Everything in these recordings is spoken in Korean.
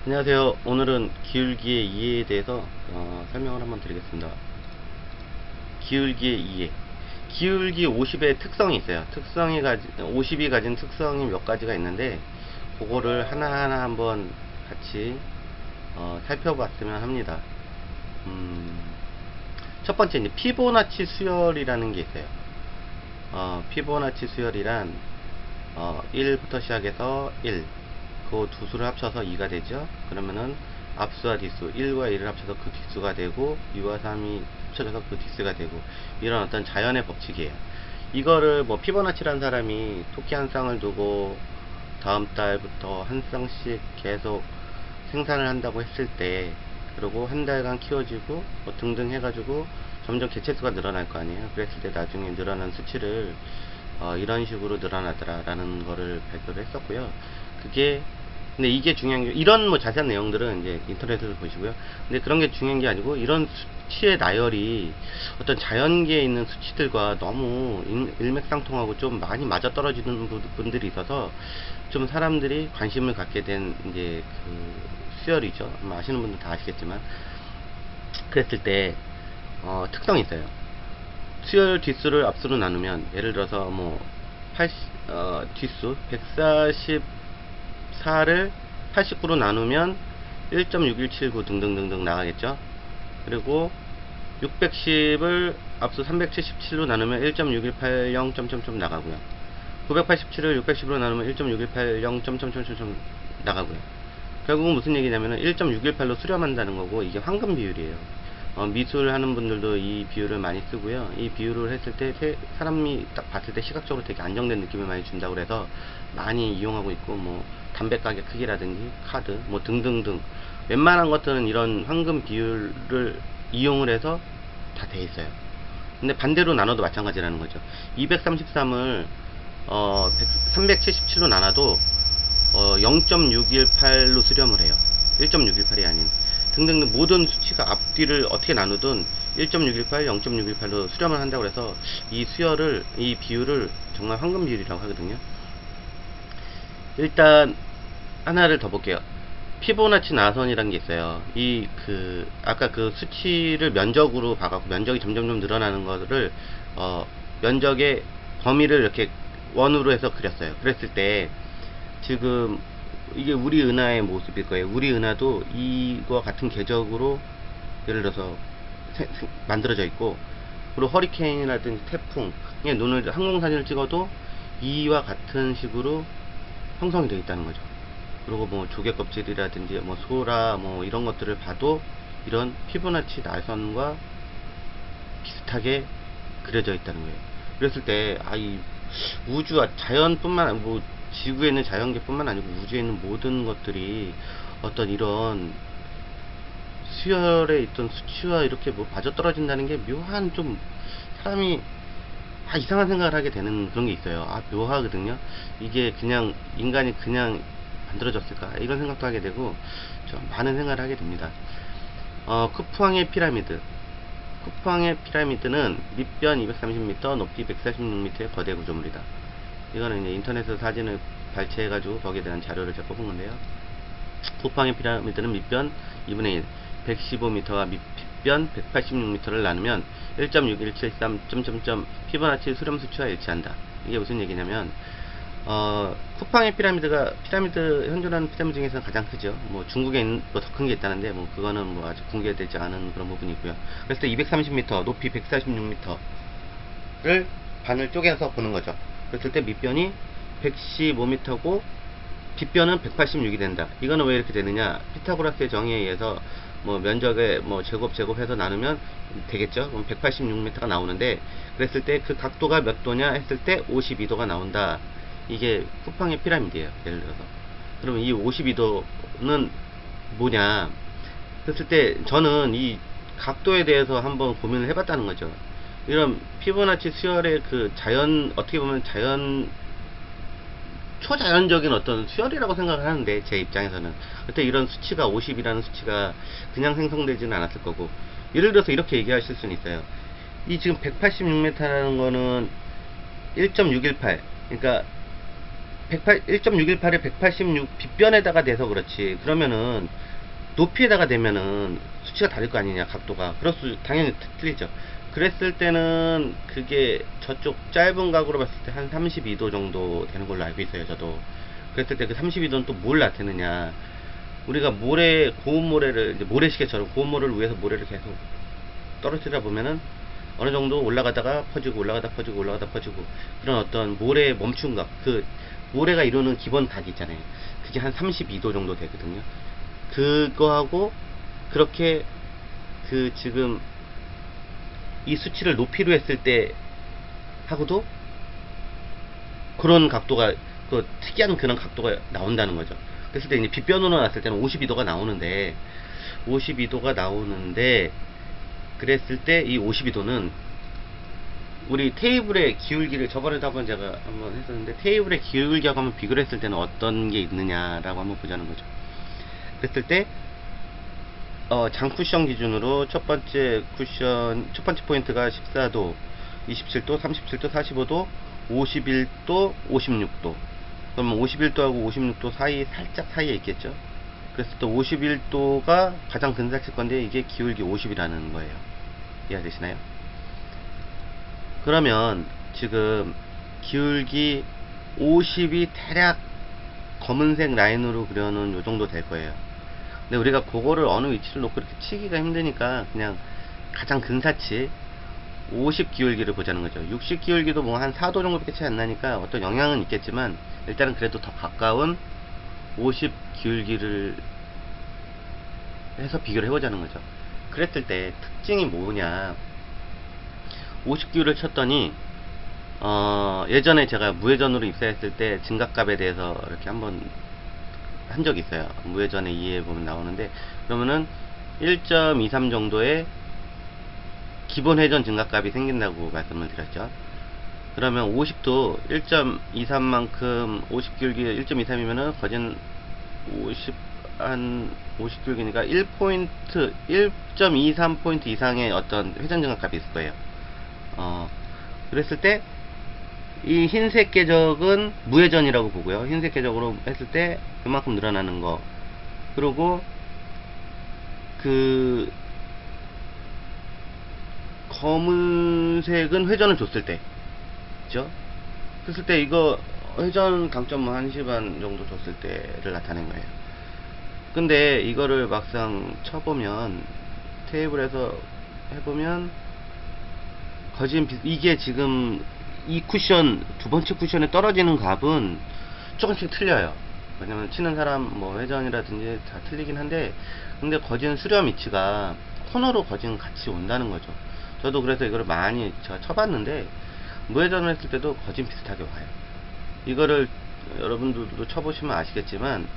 안녕하세요. 오늘은 기울기의 이해에 대해서 설명을 한번 드리겠습니다. 기울기의 이해. 기울기 50의 특성이 있어요. 50이 가진 특성이 몇 가지가 있는데, 그거를 하나하나 한번 같이 살펴봤으면 합니다. 첫 번째, 이제 피보나치 수열이라는 게 있어요. 피보나치 수열이란 1부터 시작해서 1, 그 두 수를 합쳐서 2가 되죠. 그러면은 앞수와 뒷수 1과 1을 합쳐서 그 뒷수가 되고 2와 3이 합쳐져서 그 뒷수가 되고, 이런 어떤 자연의 법칙이에요. 이거를 뭐 피보나치라는 사람이 토끼 한 쌍을 두고 다음 달부터 한 쌍씩 계속 생산을 한다고 했을 때, 그리고 한 달간 키워지고 뭐 등등 해가지고 점점 개체수가 늘어날 거 아니에요. 그랬을 때 나중에 늘어난 수치를 이런 식으로 늘어나더라라는 거를 발표를 했었고요. 그게 근데 이게 중요한 게, 이런 뭐 자세한 내용들은 이제 인터넷에서 보시고요. 근데 그런 게 중요한 게 아니고, 이런 수치의 나열이 어떤 자연계에 있는 수치들과 너무 일맥상통하고 좀 많이 맞아떨어지는 분들이 있어서 좀 사람들이 관심을 갖게 된 이제 그 수열이죠. 아마 아시는 분들 다 아시겠지만, 그랬을 때 특성이 있어요. 수열 뒷수를 앞수로 나누면, 예를 들어서 뭐 80, 뒷수 144를 89로 나누면 1.6179 등등등등 나가겠죠. 그리고 610을 앞수 377로 나누면 1.6180 점점점 나가고요. 987을 610으로 나누면 1.6180 점점점 나가고요. 결국은 무슨 얘기냐면은 1.618로 수렴한다는 거고, 이게 황금 비율이에요. 미술 하는 분들도 이 비율을 많이 쓰고요. 이 비율을 했을 때 사람이 딱 봤을 때 시각적으로 되게 안정된 느낌을 많이 준다고 그래서 많이 이용하고 있고, 뭐 담배 가게 크기라든지 카드 뭐 등등등 웬만한 것들은 이런 황금 비율을 이용을 해서 다 돼 있어요. 근데 반대로 나눠도 마찬가지라는 거죠. 233을 377로 나눠도 0.618로 수렴을 해요. 1.618이 아닌 등등등 모든 수치가 앞뒤를 어떻게 나누든 1.618, 0.618로 수렴을 한다고 해서 이 비율을 정말 황금 비율이라고 하거든요. 일단 하나를 더 볼게요. 피보나치 나선이라는 게 있어요. 아까 그 수치를 면적으로 봐갖고 면적이 점점점 늘어나는 거를 면적의 범위를 이렇게 원으로 해서 그렸어요. 그랬을 때 지금 이게 우리 은하의 모습일 거예요. 우리 은하도 이와 같은 궤적으로 예를 들어서 만들어져 있고, 그리고 허리케인이라든지 태풍, 그냥 눈을 항공사진을 찍어도 이와 같은 식으로 형성이 되어 있다는 거죠. 그리고 뭐 조개 껍질이라든지 뭐 소라 뭐 이런 것들을 봐도 이런 피보나치 나선과 비슷하게 그려져 있다는 거예요. 그랬을 때 이 우주와 자연뿐만, 뭐 지구에 있는 자연계뿐만 아니고 우주에 있는 모든 것들이 어떤 이런 수열에 있던 수치와 이렇게 뭐 빠져떨어진다는 게 묘한, 좀 사람이 이상한 생각을 하게 되는 그런 게 있어요. 묘하거든요. 이게 그냥 인간이 그냥 만들어졌을까, 이런 생각도 하게 되고 좀 많은 생각을 하게 됩니다. 쿠푸왕의 피라미드. 쿠팡의 피라미드는 밑변 230m, 높이 146m의 거대 구조물이다. 이거는 이제 인터넷에서 사진을 발췌해가지고 거기에 대한 자료를 제가 뽑은 건데요. 쿠팡의 피라미드는 밑변 2분의 1, 115m와 밑변 186m를 나누면 1.6173 점점점 피보나치 수렴 수치와 일치한다. 이게 무슨 얘기냐면, 쿠팡의 피라미드 현존하는 피라미드 중에서는 가장 크죠. 뭐 중국에 뭐 더 큰 게 있다는데, 뭐 그거는 뭐 아직 공개되지 않은 그런 부분이 있고요. 그래서 230m, 높이 146m를 반을 쪼개서 보는 거죠. 그랬을 때 밑변이 115m고 뒷변은 186이 된다. 이거는 왜 이렇게 되느냐? 피타고라스의 정의에 의해서 뭐 면적에 뭐 제곱해서 나누면 되겠죠. 그럼 186m가 나오는데, 그랬을 때 그 각도가 몇 도냐 했을 때 52도가 나온다. 이게 쿠팡의 피라미드예요. 예를 들어서. 그러면 이 52도는 뭐냐? 그랬을 때 저는 이 각도에 대해서 한번 고민을 해봤다는 거죠. 이런 피보나치 수열의 그 어떻게 보면 초자연적인 어떤 수열이라고 생각을 하는데, 제 입장에서는 그때 이런 수치가 50이라는 수치가 그냥 생성되지는 않았을 거고, 예를 들어서 이렇게 얘기하실 수는 있어요. 이 지금 186m라는 거는 1.618, 그러니까 1.618에 186 빗변에다가 돼서 그렇지. 그러면은 높이에다가 되면은 수치가 다를 거 아니냐, 각도가. 당연히 틀리죠. 그랬을 때는 그게 저쪽 짧은 각으로 봤을 때 한 32도 정도 되는 걸로 알고 있어요, 저도. 그랬을 때 그 32도는 또 뭘 나타내느냐. 우리가 고운 모래를, 이제 모래시계처럼 고운 모래를 위해서 모래를 계속 떨어뜨리다 보면은 어느 정도 올라가다가 퍼지고, 올라가다 퍼지고, 올라가다 퍼지고, 그런 어떤 모래의 멈춤각, 그 모래가 이루는 기본 닭 있잖아요. 그게 한 32도 정도 되거든요. 그거하고 그렇게 지금 이 수치를 높이로 했을 때 하고도 그런 각도가, 특이한 그런 각도가 나온다는 거죠. 그랬을 때 이제 빗변으로 놨을 때는 52도가 나오는데, 그랬을 때 이 52도는 우리 테이블의 기울기를, 저번에도 한번 제가 한번 했었는데, 테이블의 기울기하고 한번 비교를 했을 때는 어떤 게 있느냐라고 한번 보자는 거죠. 그랬을 때 장 쿠션 기준으로 첫 번째 포인트가 14도, 27도, 37도, 45도, 51도, 56도. 그러면 51도하고 56도 살짝 사이에 있겠죠. 그래서 또 51도가 가장 근사칠 건데, 이게 기울기 50이라는 거예요. 이해되시나요? 그러면 지금 기울기 50이 대략 검은색 라인으로 그려놓은 요 정도 될 거예요. 근데 우리가 그거를 어느 위치를 놓고 이렇게 치기가 힘드니까 그냥 가장 근사치 50 기울기를 보자는 거죠. 60 기울기도 뭐 한 4도 정도밖에 차이 안 나니까 어떤 영향은 있겠지만, 일단은 그래도 더 가까운 50 기울기를 해서 비교를 해보자는 거죠. 그랬을 때 특징이 뭐냐, 50 기울을 쳤더니 예전에 제가 무회전으로 입사했을 때 증각값에 대해서 이렇게 한번 한 적이 있어요. 무회전의 이해에 보면 나오는데, 그러면은 1.23 정도의 기본 회전 증가값이 생긴다고 말씀을 드렸죠. 그러면 50도 1.23만큼 50 기울기 1.23이면은 거진 50 기울기니까 1포인트, 1.23포인트 이상의 어떤 회전 증가값이 있을 거예요. 그랬을 때 이 흰색 궤적은 무회전이라고 보고요. 흰색 궤적으로 했을 때 그만큼 늘어나는 거. 그리고 검은색은 회전을 줬을 때, 그죠? 그랬을 때 이거 회전 강점 1시 반 정도 줬을 때를 나타낸 거예요. 근데 이거를 막상 쳐보면, 테이블에서 해보면 거진 이게 지금 이 쿠션, 두 번째 쿠션에 떨어지는 값은 조금씩 틀려요. 왜냐면 치는 사람 뭐 회전이라든지 다 틀리긴 한데, 근데 거진 수렴 위치가 코너로 거진 같이 온다는 거죠. 저도 그래서 이거를 많이 제가 쳐봤는데, 무회전을 했을 때도 거진 비슷하게 와요. 이거를 여러분들도 쳐보시면 아시겠지만,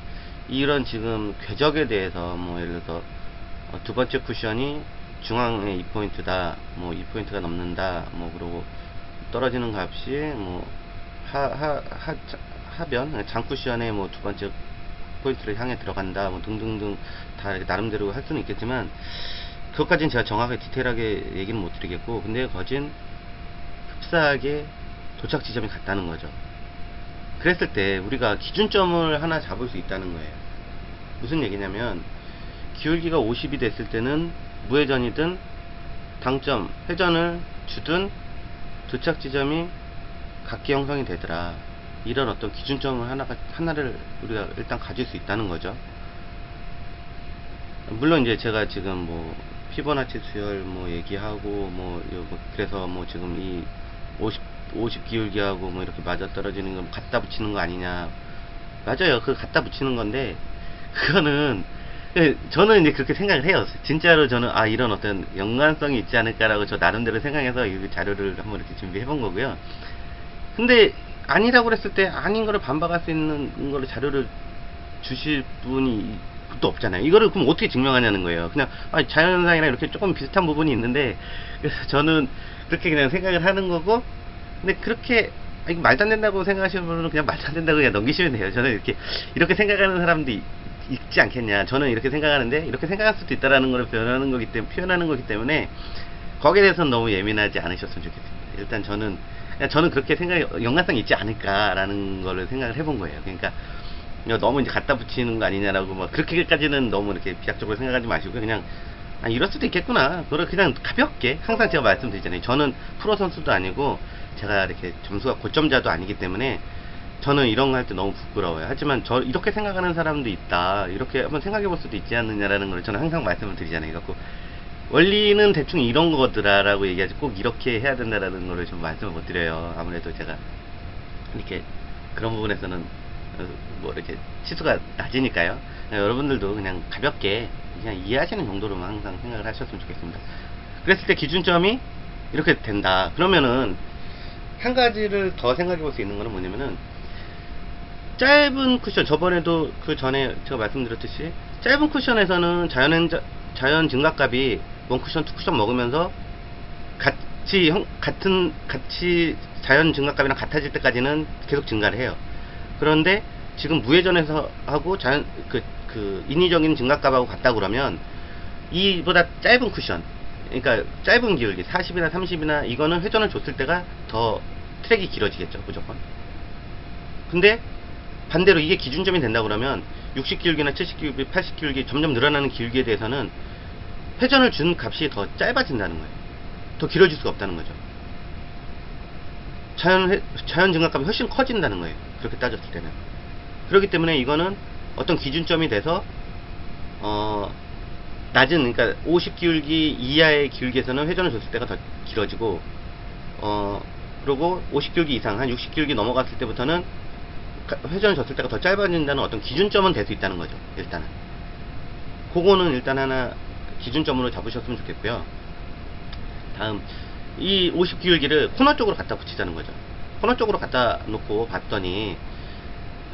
이런 지금 궤적에 대해서 뭐 예를 들어서 두 번째 쿠션이 중앙에 2포인트다, 뭐 2포인트가 넘는다, 뭐 그러고 떨어지는 값이 뭐 하변 장쿠션에 뭐 두 번째 포인트를 향해 들어간다, 뭐 등등등 다 이렇게 나름대로 할 수는 있겠지만, 그것까지는 제가 정확하게 디테일하게 얘기는 못 드리겠고, 근데 거진 흡사하게 도착 지점이 같다는 거죠. 그랬을 때 우리가 기준점을 하나 잡을 수 있다는 거예요. 무슨 얘기냐면, 기울기가 50이 됐을 때는 무회전이든 당점 회전을 주든 도착 지점이 같게 형성이 되더라. 이런 어떤 기준점을 하나를 우리가 일단 가질 수 있다는 거죠. 물론 이제 제가 지금 뭐 피보나치 수열 뭐 얘기하고 뭐 그래서 뭐 지금 이 50 기울기하고 뭐 이렇게 맞아떨어지는 거 갖다 붙이는 거 아니냐. 맞아요. 그거 갖다 붙이는 건데, 그거는 저는 이제 그렇게 생각을 해요. 진짜로 저는 이런 어떤 연관성이 있지 않을까라고 저 나름대로 생각해서 이 자료를 한번 이렇게 준비해 본 거고요. 근데 아니라고 그랬을 때 아닌 거를 반박할 수 있는 거를 자료를 주실 분이 또 없잖아요. 이거를 그럼 어떻게 증명하냐는 거예요. 그냥 자연현상이랑 이렇게 조금 비슷한 부분이 있는데, 그래서 저는 그렇게 그냥 생각을 하는 거고, 근데 그렇게 이거 말도 안 된다고 생각하시는 분은 그냥 말도 안 된다고 그냥 넘기시면 돼요. 저는 이렇게 생각하는 사람도 있지 않겠냐. 저는 이렇게 생각하는데, 이렇게 생각할 수도 있다라는 걸 표현하는 거기 때문에 거기에 대해서는 너무 예민하지 않으셨으면 좋겠습니다. 일단 저는 저는 그렇게 연관성이 있지 않을까라는 거를 생각을 해본 거예요. 그러니까 너무 이제 갖다 붙이는 거 아니냐라고 뭐 그렇게까지는 너무 이렇게 비약적으로 생각하지 마시고 그냥 이럴 수도 있겠구나. 그걸 그냥 가볍게 항상 제가 말씀드리잖아요. 저는 프로 선수도 아니고 제가 이렇게 점수가 고점자도 아니기 때문에 저는 이런 거 할 때 너무 부끄러워요. 하지만 저 이렇게 생각하는 사람도 있다. 이렇게 한번 생각해 볼 수도 있지 않느냐라는 걸 저는 항상 말씀을 드리잖아요. 그래갖고 원리는 대충 이런 거더라라고 얘기하지 꼭 이렇게 해야 된다라는 거를 좀 말씀을 못 드려요. 아무래도 제가 이렇게 그런 부분에서는 뭐 이렇게 치수가 낮으니까요. 여러분들도 그냥 가볍게 그냥 이해하시는 정도로만 항상 생각을 하셨으면 좋겠습니다. 그랬을 때 기준점이 이렇게 된다. 그러면은 한 가지를 더 생각해 볼 수 있는 거는 뭐냐면은 짧은 쿠션, 저번에도 그 전에 제가 말씀드렸듯이 짧은 쿠션에서는 자연 증가값이 원 쿠션, 투 쿠션 먹으면서 같이 자연 증가값이랑 같아질 때까지는 계속 증가를 해요. 그런데 지금 무회전에서 하고 인위적인 증가값하고 같다 그러면 이보다 짧은 쿠션, 그러니까 짧은 기울기 40이나 30이나 이거는 회전을 줬을 때가 더 트랙이 길어지겠죠, 무조건. 근데 반대로 이게 기준점이 된다 그러면 60 기울기나 70 기울기, 80 기울기 점점 늘어나는 기울기에 대해서는 회전을 준 값이 더 짧아진다는 거예요. 더 길어질 수가 없다는 거죠. 자연 증가값이 훨씬 커진다는 거예요. 그렇게 따졌을 때는. 그렇기 때문에 이거는 어떤 기준점이 돼서 낮은, 그러니까 50 기울기 이하의 기울기에서는 회전을 줬을 때가 더 길어지고 그리고 50 기울기 이상, 한 60 기울기 넘어갔을 때부터는 회전을 줬을 때가 더 짧아진다는 어떤 기준점은 될 수 있다는 거죠. 일단은 그거는 일단 하나 기준점으로 잡으셨으면 좋겠고요. 다음, 이 50 기울기를 코너 쪽으로 갖다 붙이자는 거죠. 코너 쪽으로 갖다 놓고 봤더니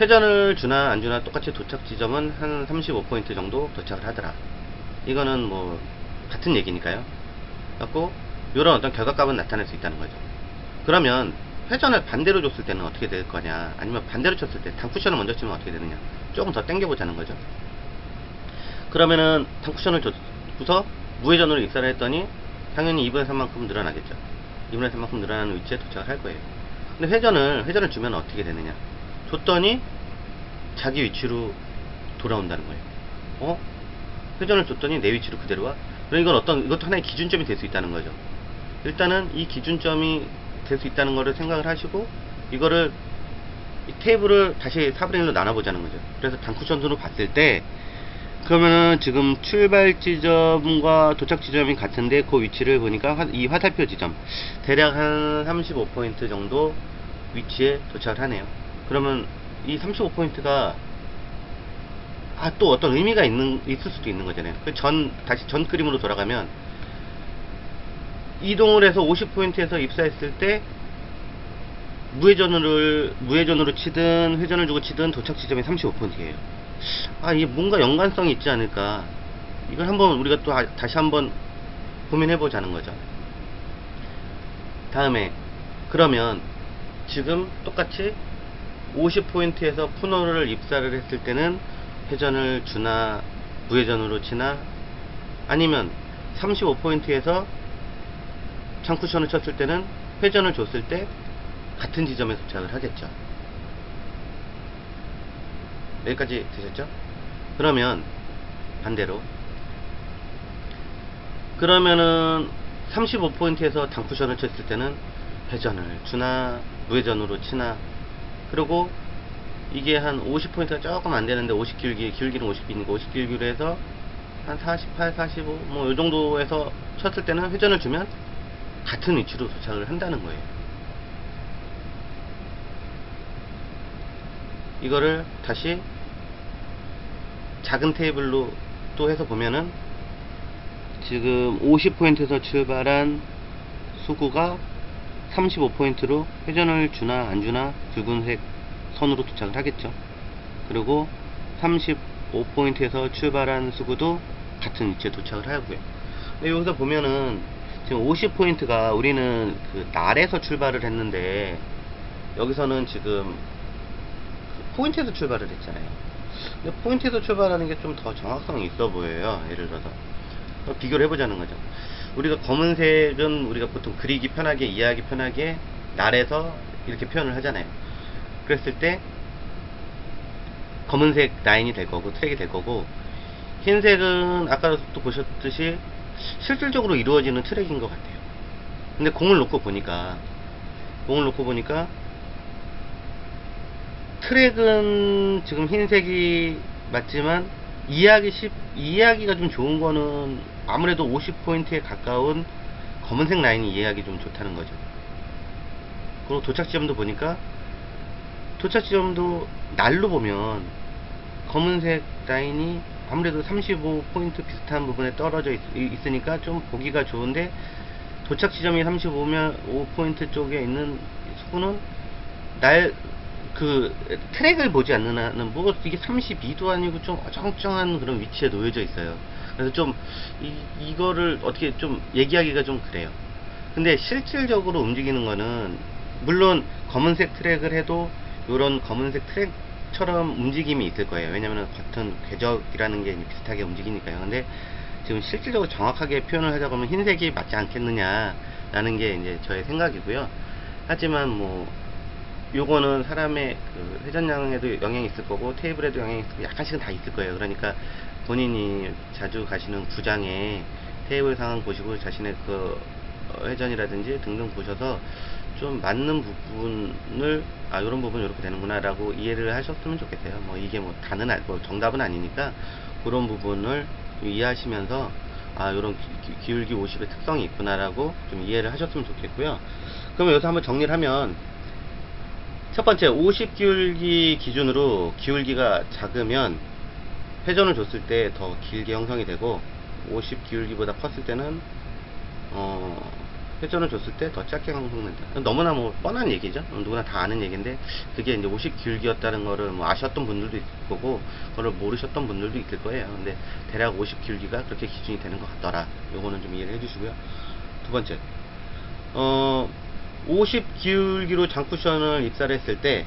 회전을 주나 안 주나 똑같이 도착 지점은 한 35포인트 정도 도착을 하더라. 이거는 뭐 같은 얘기니까요. 그래갖고 이런 어떤 결과값은 나타낼 수 있다는 거죠. 그러면 회전을 반대로 줬을 때는 어떻게 될 거냐, 아니면 반대로 쳤을 때 단쿠션을 먼저 치면 어떻게 되느냐, 조금 더 당겨보자는 거죠. 그러면은 단쿠션을 줬고서 무회전으로 입사를 했더니 당연히 2분의 3만큼 늘어나겠죠. 2분의 3만큼 늘어나는 위치에 도착을 할 거예요. 근데 회전을 주면 어떻게 되느냐, 줬더니 자기 위치로 돌아온다는 거예요. 회전을 줬더니 내 위치로 그대로 와. 그럼 이것도 하나의 기준점이 될 수 있다는 거죠. 일단은 이 기준점이 될 수 있다는 거를 생각을 하시고, 이거를 이 테이블을 다시 4분의 1로 나눠보자는 거죠. 그래서 단쿠션으로 봤을 때 그러면은 지금 출발 지점과 도착 지점이 같은데 그 위치를 보니까 이 화살표 지점 대략 한 35포인트 정도 위치에 도착을 하네요. 그러면 이 35포인트가 또 어떤 의미가 있을 수도 있는 거잖아요. 다시 전 그림으로 돌아가면 이동을 해서 50포인트에서 입사했을 때 무회전으로 치든 회전을 주고 치든 도착 지점이 35포인트예요. 이게 뭔가 연관성이 있지 않을까. 이걸 한번 우리가 또 다시 한번 고민해 보자는 거죠. 다음에 그러면 지금 똑같이 50포인트에서 푸너를 입사를 했을 때는 회전을 주나 무회전으로 치나, 아니면 35포인트에서 장쿠션을 쳤을 때는 회전을 줬을 때 같은 지점에 도착을 하겠죠. 여기까지 되셨죠? 그러면 반대로, 그러면은 35포인트에서 단쿠션을 쳤을 때는 회전을 주나 무회전으로 치나, 그리고 이게 한 50포인트가 조금 안 되는데 50기울기는 50기니까 50기울기로 해서 한 48, 45 뭐 요 정도에서 쳤을 때는 회전을 주면 같은 위치로 도착을 한다는 거예요. 이거를 다시 작은 테이블로 또 해서 보면은 지금 50포인트에서 출발한 수구가 35포인트로 회전을 주나 안 주나 붉은색 선으로 도착을 하겠죠. 그리고 35포인트에서 출발한 수구도 같은 위치에 도착을 하고요. 근데 여기서 보면은 지금 50포인트가 우리는 그 날에서 출발을 했는데 여기서는 지금 포인트에서 출발을 했잖아요. 근데 포인트에서 출발하는 게 좀 더 정확성이 있어 보여요. 예를 들어서 비교를 해보자는 거죠. 우리가 검은색은 우리가 보통 그리기 편하게, 이해하기 편하게 날에서 이렇게 표현을 하잖아요. 그랬을 때 검은색 라인이 될 거고 트랙이 될 거고, 흰색은 아까도 보셨듯이 실질적으로 이루어지는 트랙인 것 같아요. 근데 공을 놓고 보니까 트랙은 지금 흰색이 맞지만 이해하기가 좀 좋은 거는 아무래도 50포인트에 가까운 검은색 라인이 이해하기 좀 좋다는 거죠. 그리고 도착 지점도 보니까 도착 지점도 날로 보면 검은색 라인이 아무래도 35포인트 비슷한 부분에 떨어져 있으니까 좀 보기가 좋은데, 도착 지점이 35포인트 쪽에 있는 수구는 트랙을 보지 않는 한은 뭐 이게 32도 아니고 좀 어정쩡한 그런 위치에 놓여져 있어요. 그래서 좀 이거를 어떻게 좀 얘기하기가 좀 그래요. 근데 실질적으로 움직이는 거는 물론 검은색 트랙을 해도 요런 검은색 트랙처럼 움직임이 있을 거예요. 왜냐면 같은 궤적이라는 게 비슷하게 움직이니까요. 근데 지금 실질적으로 정확하게 표현을 하자고 하면 흰색이 맞지 않겠느냐 라는 게 이제 저의 생각이고요. 하지만 뭐 요거는 사람의 그 회전량에도 영향이 있을 거고 테이블에도 영향이 있을 거고 약간씩은 다 있을 거예요. 그러니까 본인이 자주 가시는 구장에 테이블 상황 보시고 자신의 그 회전이라든지 등등 보셔서 좀 맞는 부분을 요런 부분 이렇게 되는구나 라고 이해를 하셨으면 좋겠어요. 뭐 이게 뭐 뭐 정답은 아니니까 그런 부분을 이해하시면서 요런 기울기 50의 특성이 있구나 라고 좀 이해를 하셨으면 좋겠고요. 그러면 여기서 한번 정리를 하면, 첫 번째 50 기울기 기준으로 기울기가 작으면 회전을 줬을 때 더 길게 형성이 되고, 50 기울기보다 컸을 때는 회전을 줬을 때 더 짧게 형성된다. 너무나 뭐 뻔한 얘기죠. 누구나 다 아는 얘기인데, 그게 이제 50 기울기였다는 거를 뭐 아셨던 분들도 있을 거고 그걸 모르셨던 분들도 있을 거예요. 근데 대략 50 기울기가 그렇게 기준이 되는 것 같더라. 요거는 좀 이해를 해주시고요. 두 번째, 50 기울기로 장쿠션을 입사를 했을 때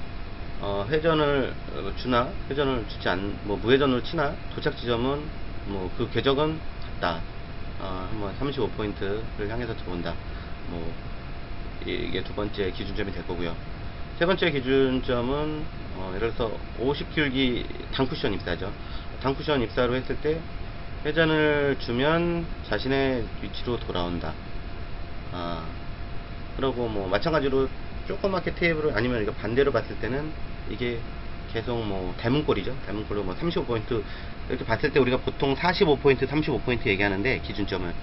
회전을 주나 회전을 주지 뭐 무회전으로 치나 도착 지점은 뭐 그 궤적은 같다. 한번 35포인트를 향해서 들어온다. 뭐 이게 두 번째 기준점이 될 거고요. 세 번째 기준점은 예를 들어서 50 기울기 단쿠션 입사죠. 단쿠션 입사로 했을 때 회전을 주면 자신의 위치로 돌아온다. 그리고 뭐 마찬가지로 조그맣게 테이블을, 아니면 이거 반대로 봤을 때는 이게 계속 뭐 대문골이죠. 대문골로 뭐 35포인트 이렇게 봤을 때 우리가 보통 45포인트 35포인트 얘기하는데, 기준점을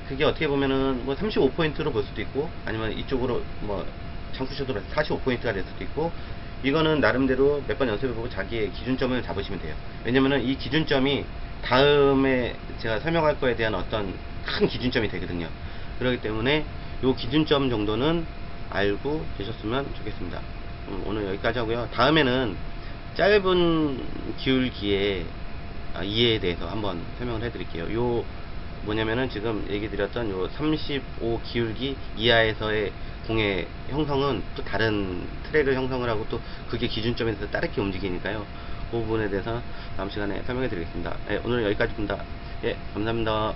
그게 어떻게 보면은 뭐 35포인트로 볼 수도 있고, 아니면 이쪽으로 뭐 장쿠션으로 45포인트가 될 수도 있고, 이거는 나름대로 몇 번 연습해보고 자기의 기준점을 잡으시면 돼요. 왜냐면은 이 기준점이 다음에 제가 설명할 거에 대한 어떤 큰 기준점이 되거든요. 그렇기 때문에 요 기준점 정도는 알고 계셨으면 좋겠습니다. 오늘 여기까지 하고요. 다음에는 짧은 기울기의 이해에 대해서 한번 설명을 해드릴게요. 요 뭐냐면은 지금 얘기 드렸던 요 35 기울기 이하에서의 공의 형성은 또 다른 트랙을 형성을 하고, 또 그게 기준점에서 다르게 움직이니까요. 그 부분에 대해서 다음 시간에 설명해 드리겠습니다. 오늘 여기까지입니다. 감사합니다.